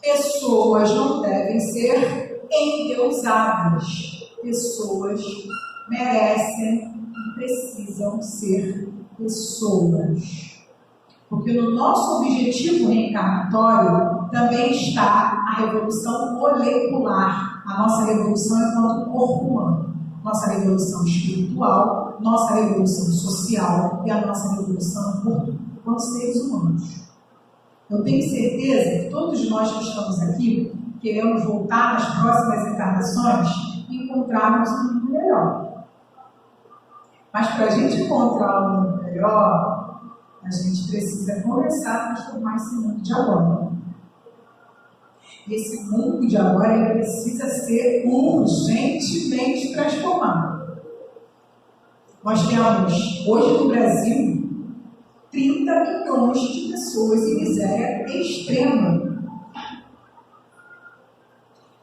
Pessoas não devem ser endeusadas. Pessoas merecem e precisam ser pessoas. Porque no nosso objetivo reencarnatório também está a revolução molecular, a nossa revolução enquanto corpo humano, nossa revolução espiritual, nossa revolução social e a nossa revolução enquanto seres humanos. Eu tenho certeza que todos nós que estamos aqui queremos voltar nas próximas encarnações e encontrarmos um mundo melhor. Mas para a gente encontrar um mundo melhor, a gente precisa começar a transformar esse mundo de agora. E esse mundo de agora ele precisa ser urgentemente transformado. Nós temos, hoje no Brasil, 30 milhões de pessoas em miséria extrema.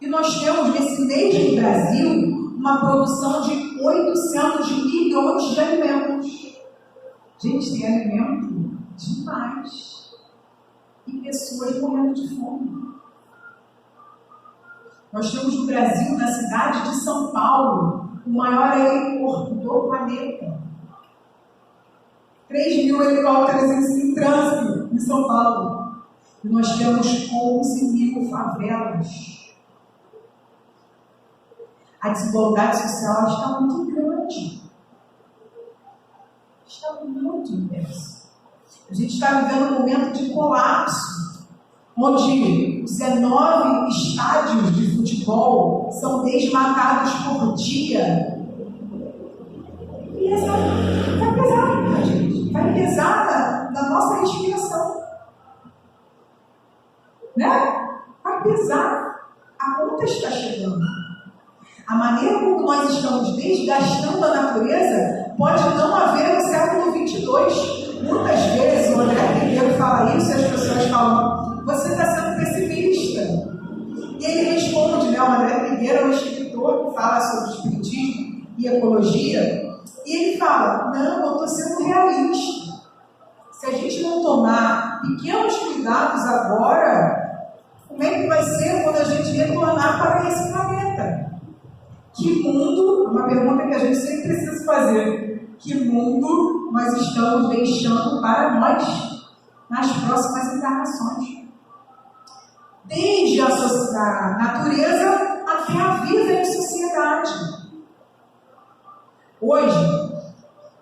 E nós temos, nesse mesmo Brasil, uma produção de 800 milhões de alimentos. Gente, tem alimento demais. E pessoas morrendo de fome. Nós temos no Brasil, na cidade de São Paulo, o maior aeroporto do planeta. 3 mil helicópteros em trânsito em São Paulo. E nós temos 11 mil favelas. A desigualdade social está muito grande. Está muito intensa. A gente está vivendo um momento de colapso, onde 19 estádios de futebol são desmatados por dia. E essa vai pesar, gente. Vai pesar na nossa respiração. Né? Vai pesar. A conta está chegando. A maneira como nós estamos desgastando a natureza pode não haver no século 22. Muitas vezes o André Trigueiro fala isso e as pessoas falam: você está sendo pessimista. E ele responde, né? O André Trigueiro é um escritor que fala sobre espiritismo e ecologia. E ele fala: não, eu estou sendo realista. Se a gente não tomar pequenos cuidados agora, como é que vai ser quando a gente retornar para esse planeta? Que mundo, uma pergunta que a gente sempre precisa fazer, que mundo nós estamos deixando para nós nas próximas encarnações? Desde a natureza até a vida em sociedade. Hoje,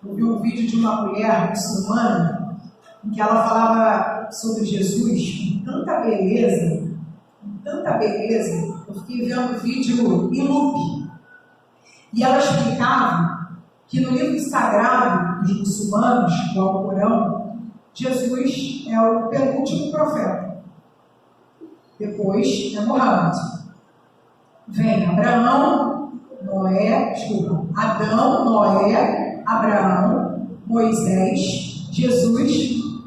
eu vi um vídeo de uma mulher muçulmana em que ela falava sobre Jesus com tanta beleza, eu fiquei vendo o vídeo em loop. E ela explicava que no livro sagrado dos muçulmanos, do Alcorão, Jesus é o penúltimo profeta. Depois é Muhammad. Vem Adão, Noé, Abraão, Moisés, Jesus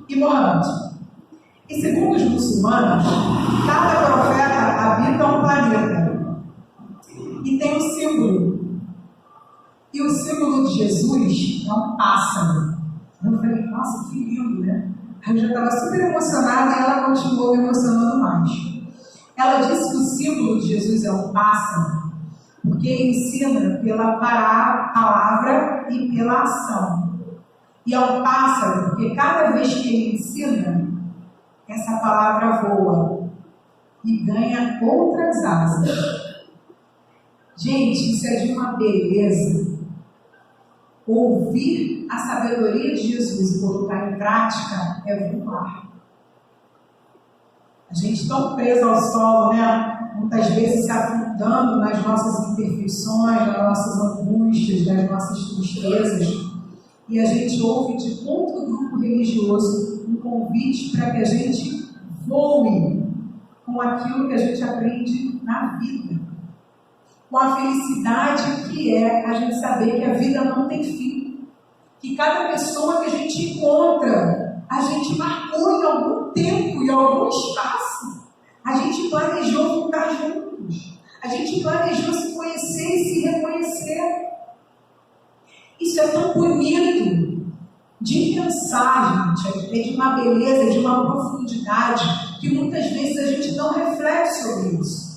e Muhammad. E segundo os muçulmanos, cada profeta habita um planeta e tem um símbolo. E o símbolo de Jesus é um pássaro. Eu falei, nossa, que lindo, né? Eu já estava super emocionada e ela continuou me emocionando mais. Ela disse que o símbolo de Jesus é um pássaro porque ele ensina pela palavra e pela ação. E é um pássaro porque cada vez que ele ensina, essa palavra voa e ganha outras asas. Gente, isso é de uma beleza. Ouvir a sabedoria de Jesus e colocar em prática é voar. A gente tão preso ao solo, né? Muitas vezes se afundando nas nossas imperfeições, nas nossas angústias, nas nossas tristezas. E a gente ouve de todo grupo religioso um convite para que a gente voe com aquilo que a gente aprende na vida. Com a felicidade que é a gente saber que a vida não tem fim. Que cada pessoa que a gente encontra, a gente marcou em algum tempo, em algum espaço. A gente planejou ficar juntos. A gente planejou se conhecer e se reconhecer. Isso é tão bonito de pensar, gente. É de uma beleza, de uma profundidade que muitas vezes a gente não reflete sobre isso.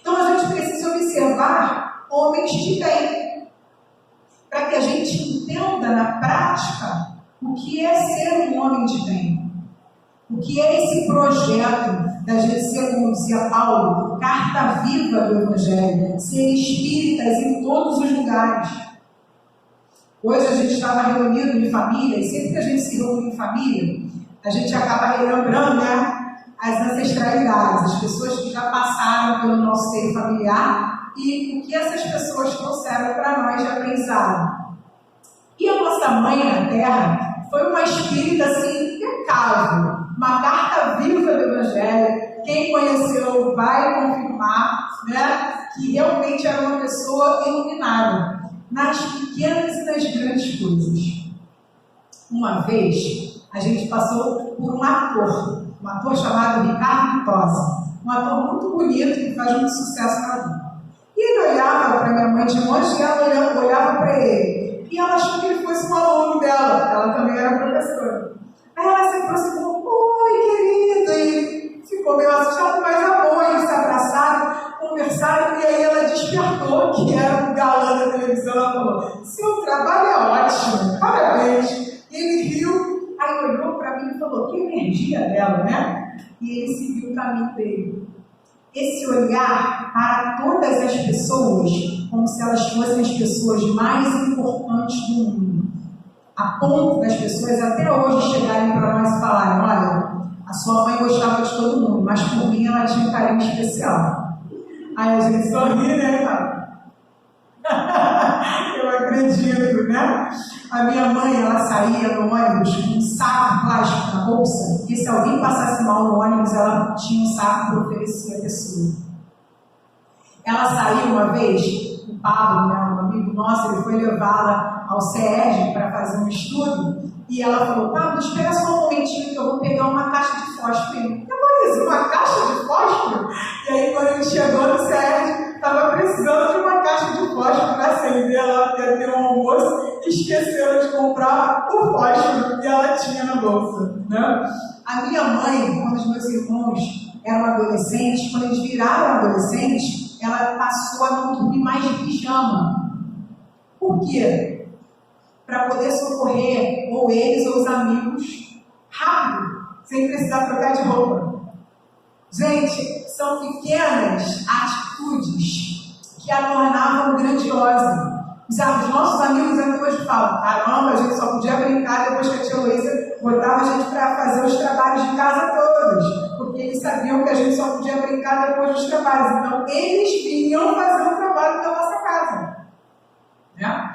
Então a gente precisa observar homens de bem, para que a gente entenda na prática o que é ser um homem de bem. O que é esse projeto da gente ser, como dizia Paulo, carta viva do Evangelho, ser espíritas em todos os lugares. Hoje a gente estava reunido em família, e sempre que a gente se reúne em família, a gente acaba relembrando, né, as ancestralidades, as pessoas que já passaram pelo nosso seio familiar e o que essas pessoas trouxeram para nós de aprendizado. E a nossa mãe na Terra foi uma espírita assim impecável, uma carta viva do Evangelho. Quem conheceu vai confirmar, né, que realmente era uma pessoa iluminada nas pequenas e nas grandes coisas. Uma vez a gente passou por um ator chamado Ricardo Tosi, um ator muito bonito que faz muito sucesso na vida. E ele olhava para minha mãe de longe e ela olhava para ele. E ela achou que ele fosse um aluno dela, ela também era professora. Aí ela se aproximou, oi querido, e ficou meio assustado, mas amor, eles se abraçaram, conversaram, e aí ela despertou, que era um galã da televisão, ela falou, seu trabalho é ótimo, parabéns. E ele riu. Aí olhou para mim e falou, que energia dela, né? E ele seguiu o caminho dele. Esse olhar para todas as pessoas, como se elas fossem as pessoas mais importantes do mundo, a ponto das pessoas até hoje chegarem para nós e falarem, olha, a sua mãe gostava de todo mundo, mas por mim ela tinha um carinho especial. Aí a gente sorri, né, cara? Eu acredito, né? A minha mãe, ela saía no ônibus com um saco de plástico na bolsa, e se alguém passasse mal no ônibus, ela tinha um saco para oferecer à pessoa. Ela saiu uma vez, o Pablo, né, um amigo nosso, ele foi levá-la ao CERJ para fazer um estudo, e ela falou, Pablo, espera só um momentinho que eu vou pegar uma caixa de fósforo. Ele, uma caixa de fósforo? E aí, quando ele chegou no CERJ, estava precisando de uma caixa de fósforo para acender, ela ia ter um almoço, e esqueceram de comprar o fósforo que ela tinha na bolsa, né? A minha mãe, quando os meus irmãos eram adolescentes, quando eles viraram adolescentes, ela passou a não dormir mais de pijama. Por quê? Para poder socorrer ou eles ou os amigos rápido, sem precisar trocar de roupa. Gente, são pequenas atitudes que a tornavam grandiosa. Os nossos amigos até hoje falam, caramba, a gente só podia brincar depois que a tia Luísa botava a gente para fazer os trabalhos de casa todos, porque eles sabiam que a gente só podia brincar depois dos trabalhos. Então, eles vinham fazer o trabalho da nossa casa. Né?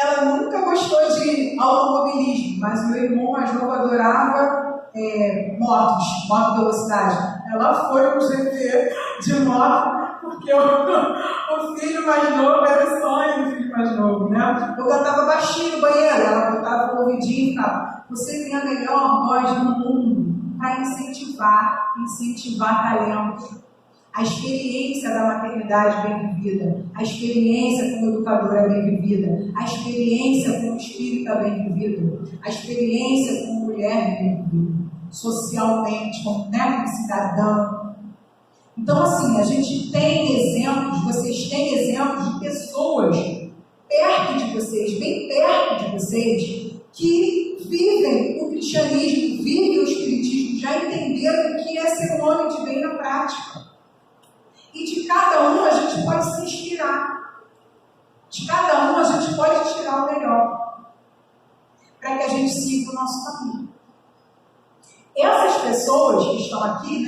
ela nunca gostou de automobilismo, mas meu irmão mais novo adorava moto velocidade. Ela foi para o GP de moto, porque o filho mais novo era o sonho do filho mais novo, né? Eu cantava baixinho no banheiro, ela botava o ouvidinho e falava: você tem a melhor voz do mundo para incentivar talento. A experiência da maternidade bem vivida, a experiência como educadora bem vivida, a experiência como espírita bem vivida, a experiência como mulher bem vivida, socialmente, como cidadã. Então, assim, a gente tem exemplos, vocês têm exemplos de pessoas perto de vocês, bem perto de vocês, que vivem o cristianismo, vivem o espiritismo, já entenderam o que é ser um homem de bem na prática. E de cada um a gente pode se inspirar. De cada um a gente pode tirar o melhor. Para que a gente siga o nosso caminho. Essas pessoas que estão aqui,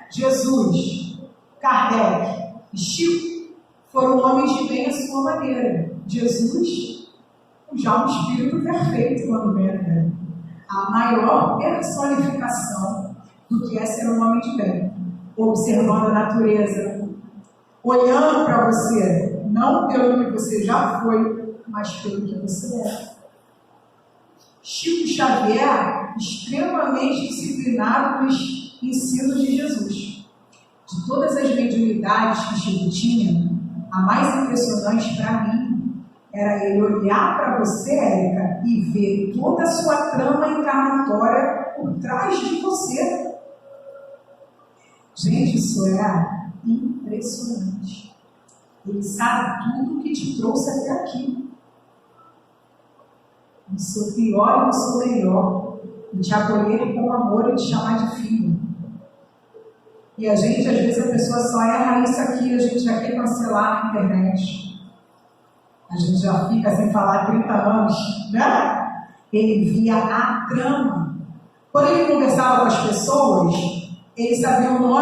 Jesus, Kardec e Chico, foram homens de bem à sua maneira. Jesus, já um espírito perfeito quando vem, a maior personificação do que é ser um homem de bem. Observando a natureza, olhando para você, não pelo que você já foi, mas pelo que você é. Chico Xavier, extremamente disciplinado nos ensinos de Jesus. De todas as mediunidades que Chico tinha, a mais impressionante para mim era ele olhar para você, Érica, e ver toda a sua trama encarnatória por trás de você. Gente, isso é impressionante. Ele sabe tudo que te trouxe até aqui. No seu pior e no seu melhor. E te acolher com amor e te chamar de filho. E a gente, às vezes, a pessoa só erra isso aqui, a gente já quer cancelar na internet. A gente já fica sem falar 30 anos, né? Ele via a trama. Quando ele conversava com as pessoas, ele sabia o nome.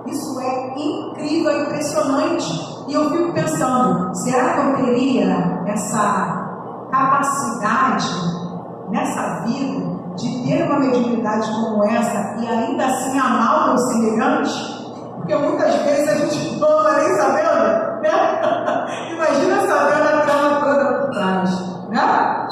Isso é incrível, impressionante. E eu fico pensando, será que eu teria essa capacidade nessa vida de ter uma mediunidade como essa e ainda assim amar o meu semelhante? Porque muitas vezes a gente não está nem sabendo, né? Imagina sabendo a trama toda por trás, né?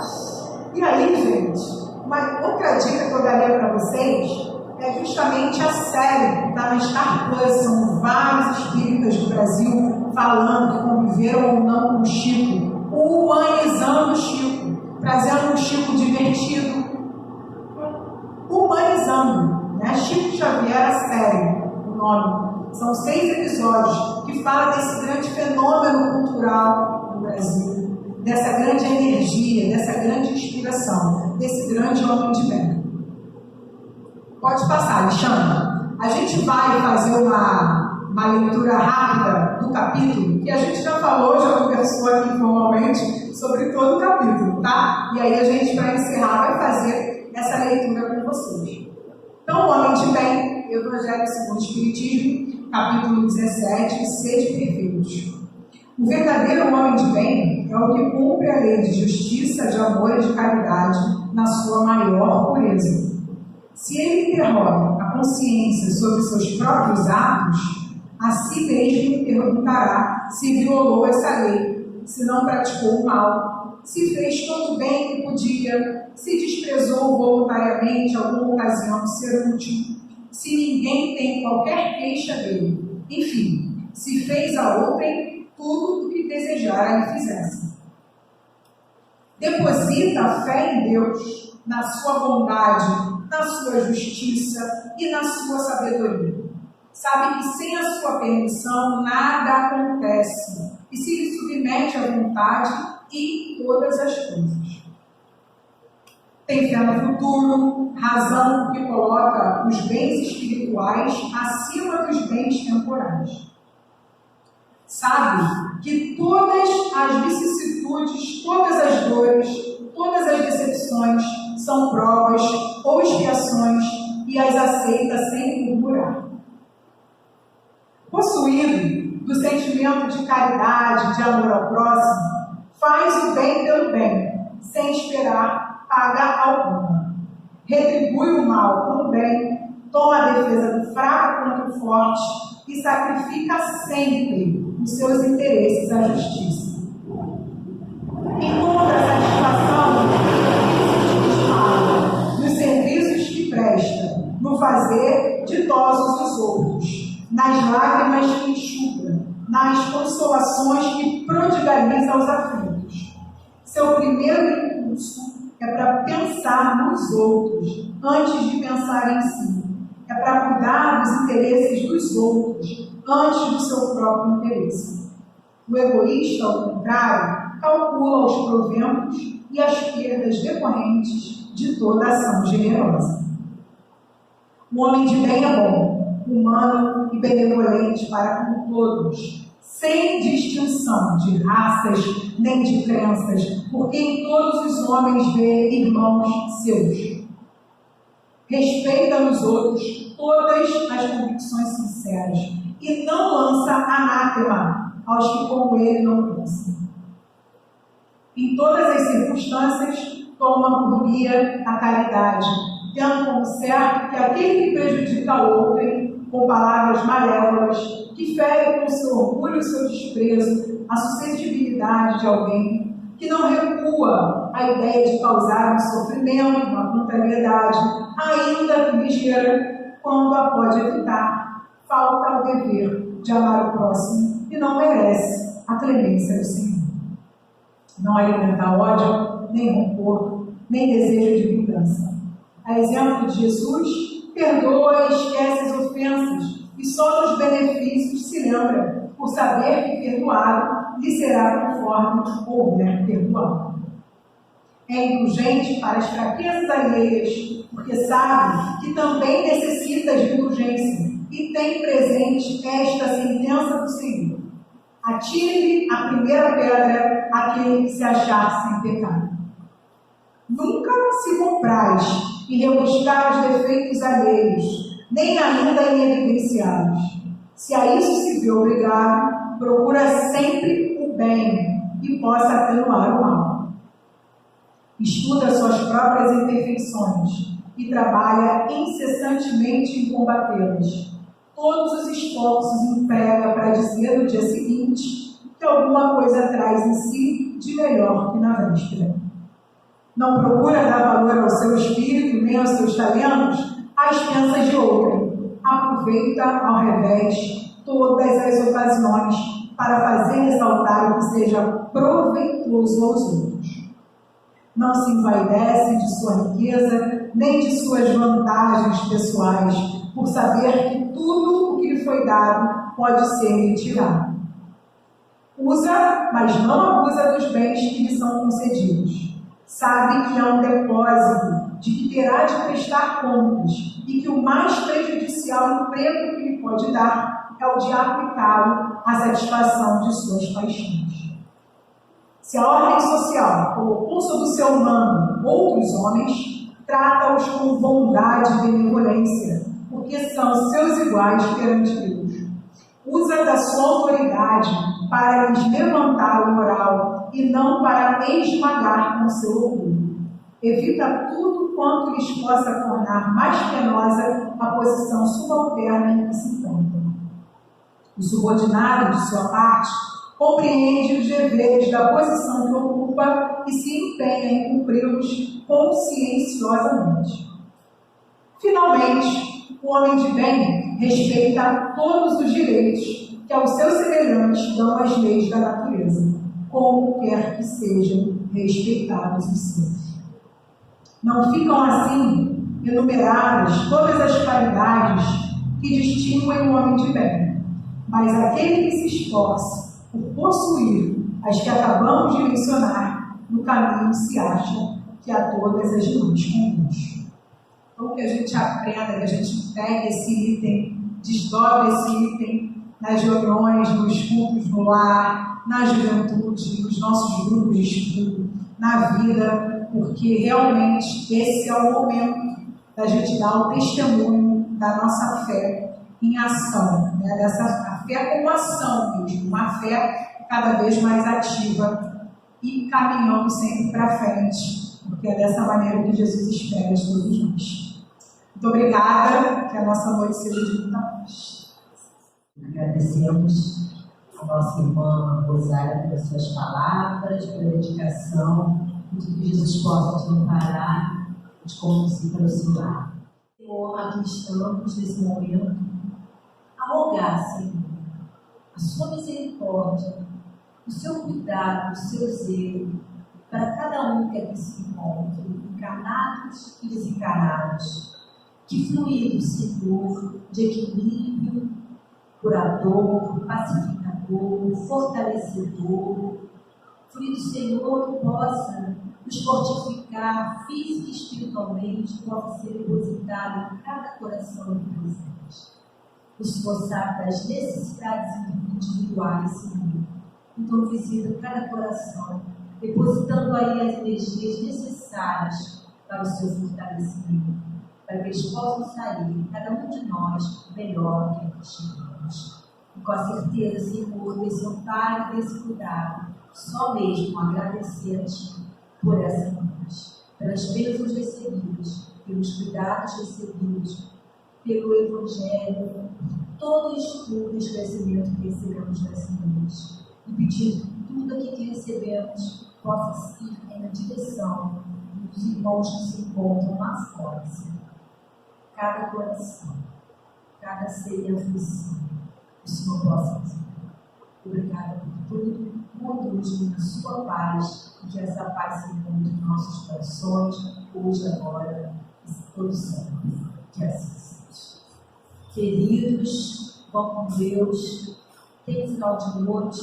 E aí, gente, uma outra dica que eu daria para vocês é justamente a série que está na Star Plus. São vários espíritas do Brasil falando que conviveram ou não com o Chico, humanizando o Chico, trazendo um Chico divertido, humanizando, né? Chico Xavier, a série, o nome. São 6 episódios que falam desse grande fenômeno cultural do Brasil, dessa grande energia, dessa grande inspiração, desse grande homem de bem. Pode passar, Alexandre. A gente vai fazer uma leitura rápida do capítulo, que a gente já falou, já conversou aqui informalmente sobre todo o capítulo, tá? E aí a gente, para encerrar, vai fazer essa leitura com vocês. Então, o homem de bem, Evangelho segundo o Espiritismo, capítulo 17, sede perfeitos. O verdadeiro homem de bem é o que cumpre a lei de justiça, de amor e de caridade na sua maior pureza. Se ele interroga a consciência sobre seus próprios atos, a si mesmo perguntará se violou essa lei, se não praticou o mal, se fez todo o bem que podia, se desprezou voluntariamente alguma ocasião de ser útil, se ninguém tem qualquer queixa dele, enfim, se fez a outrem tudo o que desejara lhe fizesse. Deposita a fé em Deus, na sua bondade, na sua justiça e na sua sabedoria. Sabe que sem a sua permissão nada acontece e se lhe submete à vontade e todas as coisas. Tem fé no futuro, razão que coloca os bens espirituais acima dos bens temporais. Sabe que todas as vicissitudes, todas as dores, todas as decepções são provas ou expiações e as aceita sem murmurar. Possuído do sentimento de caridade, de amor ao próximo, Faz o bem pelo bem, sem esperar paga alguma. Retribui o mal com o bem, toma a defesa do fraco contra o forte e sacrifica sempre os seus interesses à justiça. Encontra satisfação nos serviços que presta, no fazer ditosos os outros, nas lágrimas que enxuga, nas consolações que prodigaliza aos aflitos. Seu primeiro impulso é para pensar nos outros, antes de pensar em si. É para cuidar dos interesses dos outros, antes do seu próprio interesse. O egoísta, ao contrário, calcula os proventos e as perdas decorrentes de toda ação generosa. O homem de bem é bom, humano e benevolente para com todos, sem distinção de raças nem de crenças, porque em todos os homens vê irmãos seus. Respeita nos outros todas as convicções sinceras e não lança anátema aos que como ele não pensam. Em todas as circunstâncias, toma por guia a caridade, tendo como certo que aquele que prejudica outrem com palavras malévolas, que fere com seu orgulho e seu desprezo a suscetibilidade de alguém, que não recua a ideia de causar um sofrimento, uma contrariedade, ainda que ligeira, quando a pode evitar, falta ao dever de amar o próximo e não merece a clemência do Senhor. Não alimentar ódio, nem rancor, nem desejo de vingança. A exemplo de Jesus, perdoa e esquece as ofensas e só dos benefícios se lembra, por saber que perdoado lhe será conforme houver perdoado. É indulgente para as fraquezas alheias, porque sabe que também necessita de indulgência e tem presente esta sentença do Senhor: atire-lhe a primeira pedra aquele que se achar sem pecado. Nunca se compraz em rebuscar os defeitos alheios, nem ainda em evidenciá-los. Se a isso se vê obrigado, procura sempre o bem e possa atenuar o mal. Estuda suas próprias imperfeições e trabalha incessantemente em combatê-las. Todos os esforços emprega para dizer no dia seguinte que alguma coisa traz em si de melhor que na véspera. Não procura dar valor ao seu espírito nem aos seus talentos às expensas de outrem. Aproveita, ao revés, todas as ocasiões para fazer ressaltar o que seja proveitoso aos outros. Não se envaidece de sua riqueza, nem de suas vantagens pessoais, por saber que tudo o que lhe foi dado pode ser retirado. Usa, mas não abusa dos bens que lhe são concedidos. Sabe que há um depósito de que terá de prestar contas e que o mais prejudicial emprego que lhe pode dar é o de aplicá-lo à satisfação de suas paixões. Se a ordem social colocou sob o seu mando outros homens, trata-os com bondade e benevolência, porque são seus iguais perante Deus. Usa da sua autoridade para lhes levantar o moral e não para esmagar com seu orgulho. Evita tudo quanto lhes possa tornar mais penosa a posição subalterna em que se encontram. O subordinado, de sua parte, compreende os deveres da posição que ocupa e se empenha em cumpri-los conscienciosamente. Finalmente, o homem de bem respeita todos os direitos que aos seus semelhantes dão as leis da natureza, como quer que sejam respeitados os seus. Não ficam assim enumeradas todas as qualidades que distinguem o homem de bem, mas aquele que se esforça por possuir as que acabamos de mencionar, no caminho se acha que há todas as demais comuns. Então, que a gente aprenda, que a gente pegue esse item, desdobre esse item nas reuniões, nos cultos no lar, na juventude, nos nossos grupos de estudo, na vida, porque realmente esse é o momento da gente dar o testemunho da nossa fé em ação, né? A fé como ação mesmo, uma fé cada vez mais ativa e caminhando sempre para frente, porque é dessa maneira que Jesus espera de todos nós. Muito obrigada, que a nossa noite seja de muita paz. Agradecemos a nossa irmã Rosália pelas suas palavras, pela dedicação, e que Jesus possa te amparar, te conduzir para o seu lar. Senhor, aqui estamos nesse momento a rogar, Senhor, a sua misericórdia, o seu cuidado, o seu zelo para cada um que aqui se encontra, encarnados e desencarnados. Que fluido, Senhor, de equilíbrio, curador, pacificador, fortalecedor. Fluido, Senhor, que possa nos fortificar física e espiritualmente, possa ser depositado em cada coração presente. Nos esforçar das necessidades individuais, Senhor. Então, visita cada coração, depositando aí as energias necessárias para o seu fortalecimento, para que eles possam sair, cada um de nós, melhor do que nós chegamos. E com a certeza, Senhor, desse amparo, desse cuidado, só mesmo agradecer a Ti por essa noite, pelas bênçãos recebidas, pelos cuidados recebidos, pelo Evangelho, por todo o estudo e esclarecimento que recebemos nessa noite. E pedindo que tudo aquilo que recebemos possa ir na direção dos irmãos que se encontram lá fora, Senhor. Cada coração, cada ser em aflição, o Senhor possa dizer. Obrigada por tudo, conduz-me na sua paz, e que essa paz se encontre em nossos corações, hoje, agora, e todo sempre. Que assim seja. Queridos, vão com Deus, tem final de noite,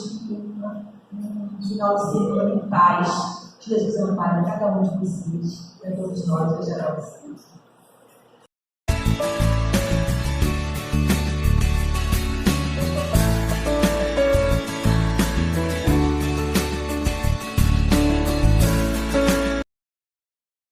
um final de semana em paz. Jesus ampare cada um de vocês, e a todos nós, hoje, agora, sempre.